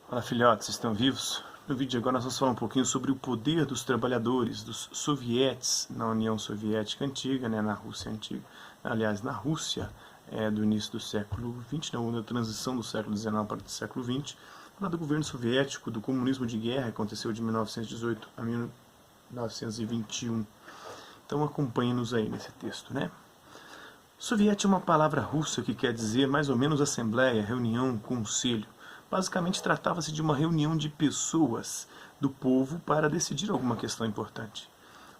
Fala, filhotes, estão vivos? No vídeo de agora nós vamos falar um pouquinho sobre o poder dos trabalhadores, dos sovietes na União Soviética Antiga, na Rússia Antiga. Aliás, na Rússia do início do século XX, na transição do século XIX para o século XX, falar do governo soviético, do comunismo de guerra, que aconteceu de 1918 a 1921. Então acompanhe-nos aí nesse texto, né? Soviete é uma palavra russa que quer dizer mais ou menos assembleia, reunião, conselho. Basicamente tratava-se de uma reunião de pessoas do povo para decidir alguma questão importante.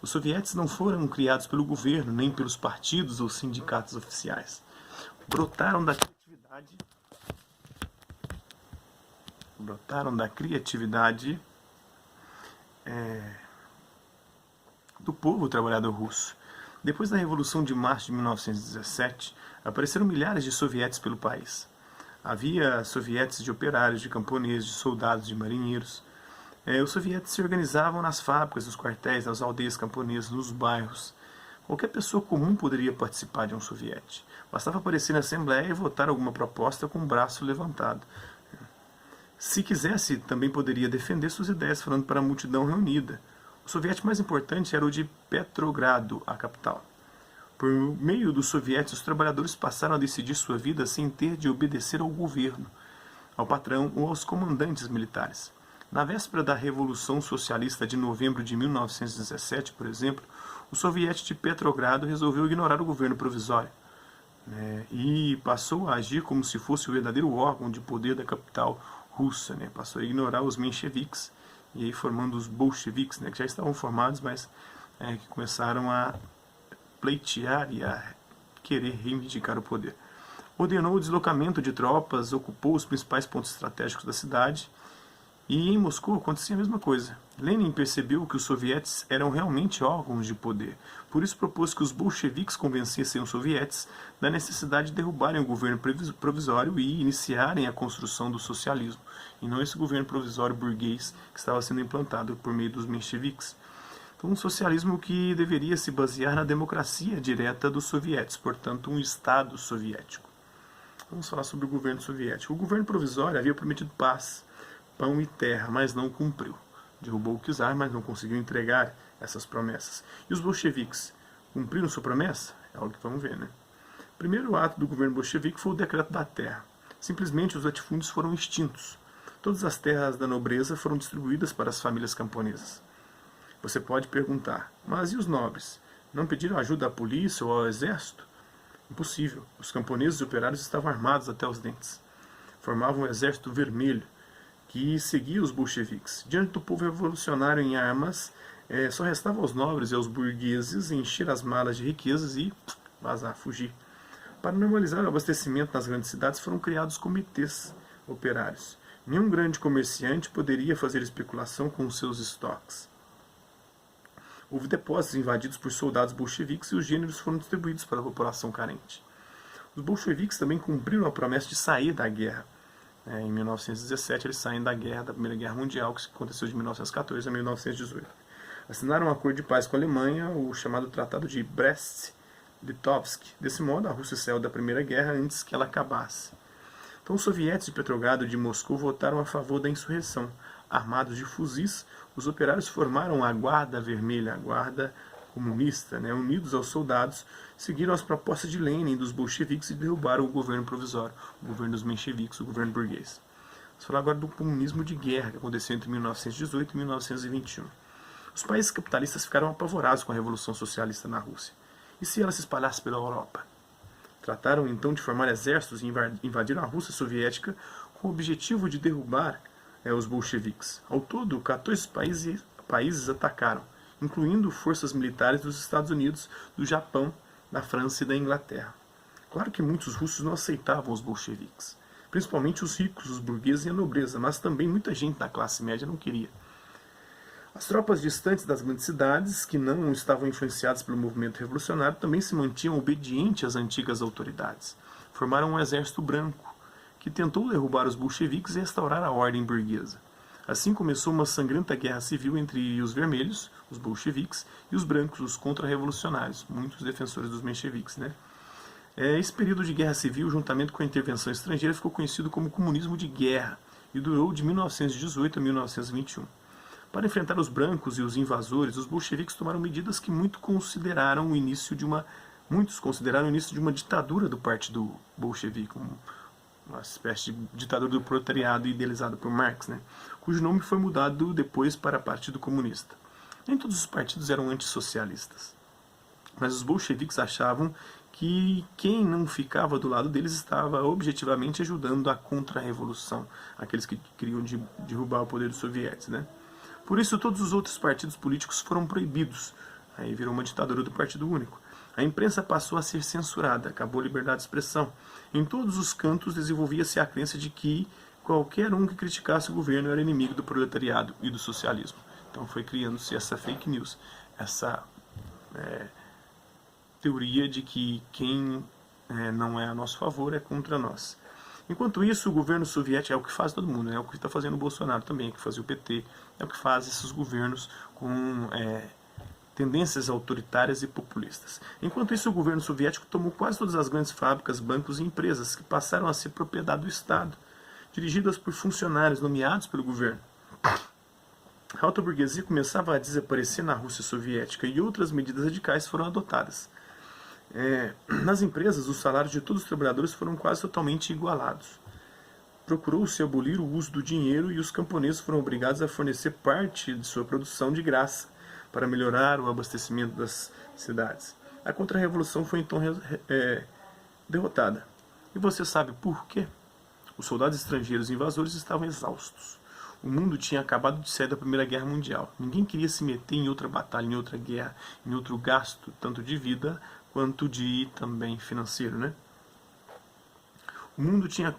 Os sovietes não foram criados pelo governo, nem pelos partidos ou sindicatos oficiais. Brotaram da criatividade do povo trabalhador russo. Depois da Revolução de Março de 1917, apareceram milhares de sovietes pelo país. Havia sovietes de operários, de camponeses, de soldados, de marinheiros. Os sovietes se organizavam nas fábricas, nos quartéis, nas aldeias camponesas, nos bairros. Qualquer pessoa comum poderia participar de um soviete. Bastava aparecer na Assembleia e votar alguma proposta com o braço levantado. Se quisesse, também poderia defender suas ideias falando para a multidão reunida. O soviete mais importante era o de Petrogrado, a capital. Por meio dos sovietes, os trabalhadores passaram a decidir sua vida sem ter de obedecer ao governo, ao patrão ou aos comandantes militares. Na véspera da Revolução Socialista de novembro de 1917, por exemplo, o soviete de Petrogrado resolveu ignorar o governo provisório e passou a agir como se fosse o verdadeiro órgão de poder da capital russa. Passou a ignorar os mencheviques e aí formando os bolcheviques, que já estavam formados, mas que começaram a pleitear e a querer reivindicar o poder. Ordenou o deslocamento de tropas, ocupou os principais pontos estratégicos da cidade, e em Moscou acontecia a mesma coisa. Lenin percebeu que os sovietes eram realmente órgãos de poder, por isso propôs que os bolcheviques convencessem os sovietes da necessidade de derrubarem o governo provisório e iniciarem a construção do socialismo, e não esse governo provisório burguês que estava sendo implantado por meio dos mencheviques. Então, um socialismo que deveria se basear na democracia direta dos sovietes, portanto, um Estado soviético. Vamos falar sobre o governo soviético. O governo provisório havia prometido paz, pão e terra, mas não cumpriu. Derrubou o czar, mas não conseguiu entregar essas promessas. E os bolcheviques cumpriram sua promessa? É algo que vamos ver, né? O primeiro ato do governo bolchevique foi o decreto da terra. Simplesmente os latifúndios foram extintos. Todas as terras da nobreza foram distribuídas para as famílias camponesas. Você pode perguntar, mas e os nobres? Não pediram ajuda à polícia ou ao exército? Impossível. Os camponeses e operários estavam armados até os dentes. Formavam um exército vermelho que seguia os bolcheviques. Diante do povo revolucionário em armas, só restava aos nobres e aos burgueses encher as malas de riquezas e vazar, fugir. Para normalizar o abastecimento nas grandes cidades foram criados comitês operários. Nenhum grande comerciante poderia fazer especulação com os seus estoques. Houve depósitos invadidos por soldados bolcheviques e os gêneros foram distribuídos para a população carente. Os bolcheviques também cumpriram a promessa de sair da guerra. Em 1917 eles saem da guerra, da Primeira Guerra Mundial, que aconteceu de 1914 a 1918. Assinaram um acordo de paz com a Alemanha, o chamado Tratado de Brest-Litovsk. Desse modo, a Rússia saiu da Primeira Guerra antes que ela acabasse. Então os sovietes de Petrogrado e de Moscou votaram a favor da insurreição. Armados de fuzis, os operários formaram a Guarda Vermelha, a Guarda Comunista, unidos aos soldados, seguiram as propostas de Lenin e dos bolcheviques e derrubaram o governo provisório, o governo dos mencheviques, o governo burguês. Vamos falar agora do comunismo de guerra, que aconteceu entre 1918 e 1921. Os países capitalistas ficaram apavorados com a Revolução Socialista na Rússia. E se ela se espalhasse pela Europa? Trataram então de formar exércitos e invadiram a Rússia soviética com o objetivo de derrubar os bolcheviques. Ao todo, 14 países atacaram, incluindo forças militares dos Estados Unidos, do Japão, da França e da Inglaterra. Claro que muitos russos não aceitavam os bolcheviques, principalmente os ricos, os burgueses e a nobreza, mas também muita gente da classe média não queria. As tropas distantes das grandes cidades, que não estavam influenciadas pelo movimento revolucionário, também se mantinham obedientes às antigas autoridades. Formaram um exército branco, que tentou derrubar os bolcheviques e restaurar a ordem burguesa. Assim começou uma sangrenta guerra civil entre os vermelhos, os bolcheviques, e os brancos, os contra-revolucionários, muitos defensores dos mencheviques. Esse período de guerra civil, juntamente com a intervenção estrangeira, ficou conhecido como comunismo de guerra, e durou de 1918 a 1921. Para enfrentar os brancos e os invasores, os bolcheviques tomaram medidas que muitos consideraram o início de uma ditadura do Partido Bolchevique, uma espécie de ditadura do proletariado idealizada por Marx, né? Cujo nome foi mudado depois para Partido Comunista. Nem todos os partidos eram antissocialistas, mas os bolcheviques achavam que quem não ficava do lado deles estava objetivamente ajudando a contra-revolução, aqueles que queriam derrubar o poder dos sovietes, né? Por isso todos os outros partidos políticos foram proibidos. Aí virou uma ditadura do Partido Único. A imprensa passou a ser censurada, acabou a liberdade de expressão. Em todos os cantos desenvolvia-se a crença de que qualquer um que criticasse o governo era inimigo do proletariado e do socialismo. Então foi criando-se essa fake news, essa teoria de que quem não é a nosso favor é contra nós. Enquanto isso, o governo soviético é o que faz todo mundo, é o que está fazendo o Bolsonaro também, é o que fazia o PT, é o que faz esses governos com tendências autoritárias e populistas. Enquanto isso, o governo soviético tomou quase todas as grandes fábricas, bancos e empresas que passaram a ser propriedade do Estado, dirigidas por funcionários nomeados pelo governo. A alta burguesia começava a desaparecer na Rússia soviética e outras medidas radicais foram adotadas. Nas empresas, os salários de todos os trabalhadores foram quase totalmente igualados. Procurou-se abolir o uso do dinheiro e os camponeses foram obrigados a fornecer parte de sua produção de graça para melhorar o abastecimento das cidades. A contra-revolução foi então derrotada. E você sabe por quê? Os soldados estrangeiros invasores estavam exaustos. O mundo tinha acabado de sair da Primeira Guerra Mundial. Ninguém queria se meter em outra batalha, em outra guerra, em outro gasto, tanto de vida quanto de também financeiro, né? O mundo tinha...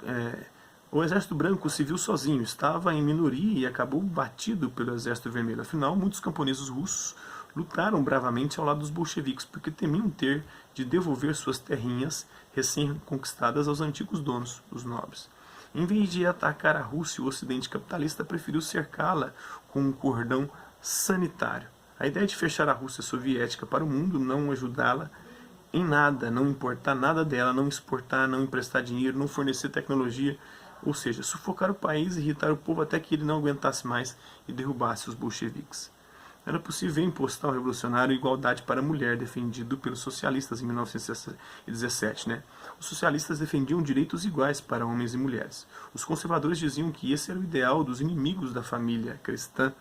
O Exército Branco se viu sozinho, estava em minoria e acabou batido pelo Exército Vermelho. Afinal, muitos camponeses russos lutaram bravamente ao lado dos bolcheviques, porque temiam ter de devolver suas terrinhas recém-conquistadas aos antigos donos, os nobres. Em vez de atacar a Rússia, o Ocidente capitalista preferiu cercá-la com um cordão sanitário. A ideia de fechar a Rússia soviética para o mundo, não ajudá-la em nada, não importar nada dela, não exportar, não emprestar dinheiro, não fornecer tecnologia, ou seja, sufocar o país e irritar o povo até que ele não aguentasse mais e derrubasse os bolcheviques. Era possível impostar ao revolucionário igualdade para a mulher, defendido pelos socialistas em 1917. Né? Os socialistas defendiam direitos iguais para homens e mulheres. Os conservadores diziam que esse era o ideal dos inimigos da família cristã,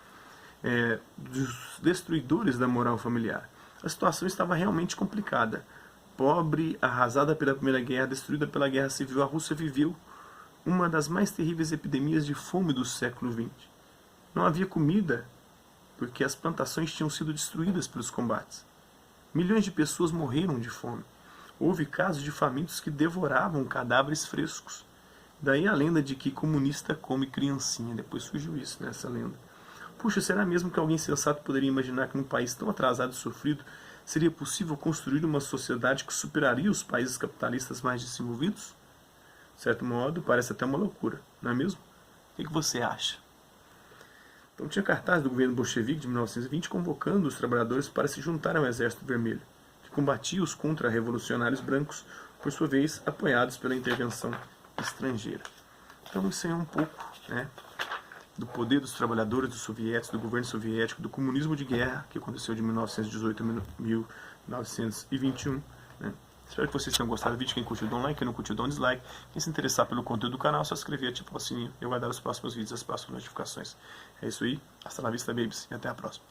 dos destruidores da moral familiar. A situação estava realmente complicada. Pobre, arrasada pela Primeira Guerra, destruída pela Guerra Civil, a Rússia viveu uma das mais terríveis epidemias de fome do século XX. Não havia comida, porque as plantações tinham sido destruídas pelos combates. Milhões de pessoas morreram de fome. Houve casos de famintos que devoravam cadáveres frescos. Daí a lenda de que comunista come criancinha. Depois surgiu isso, nessa lenda. Puxa, será mesmo que alguém sensato poderia imaginar que num país tão atrasado e sofrido seria possível construir uma sociedade que superaria os países capitalistas mais desenvolvidos? De certo modo, parece até uma loucura, não é mesmo? O que você acha? Então tinha cartaz do governo bolchevique de 1920 convocando os trabalhadores para se juntar ao Exército Vermelho, que combatia os contra-revolucionários brancos, por sua vez apoiados pela intervenção estrangeira. Então isso aí é um pouco, do poder dos trabalhadores, dos soviéticos, do governo soviético, do comunismo de guerra, que aconteceu de 1918 a 1921. Espero que vocês tenham gostado do vídeo. Quem curtiu, dá um like. Quem não curtiu, dá um dislike. Quem se interessar pelo conteúdo do canal, é só se inscrever, ativar o sininho e aguardar os próximos vídeos, as próximas notificações. É isso aí. Hasta la vista, babies. E até a próxima.